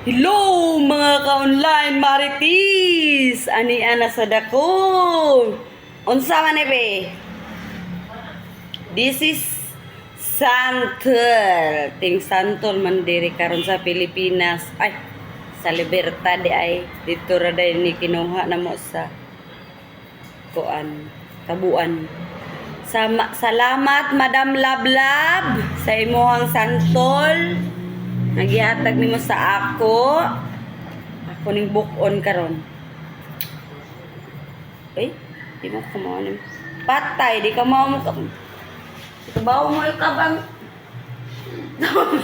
Hello mga ka-online maritis! Ani ana sa dako. Unsa man be? This is Santol. Ting Santol man diri karon sa Pilipinas. Ay, sa Libertad ay dito ra day ni kinuha na mo sa kuan, Tabuan. Salamat Madam Lablab sa imuhang santol. Nagihatag nimo sa ako. Ako ning book-on karon. Ay, di mo kumaon. Patay, di ka mao mo ka. Bawo mo ikabang.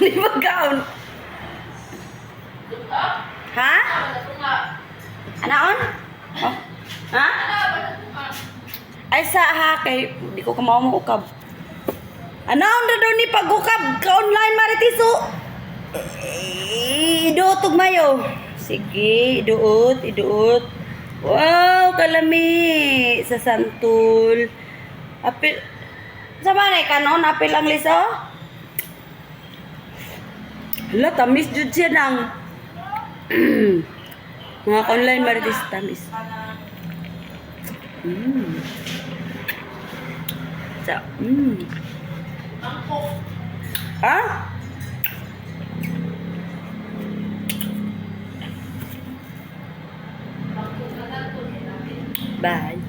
Di ba gaon? Ha? Anaon? Oh. Ha? Ay sa ha kay di ko kamao mo ukab. Anaon na daw ni pag-ukab ka online maritiso? Iduot mayo. Sige, iduot. Wow, kalami sa santol. Apil. Sa manay kanon apil ang liso? Hala, tamis jud siya nang. Mga online maritis tamis. Ha? Bye.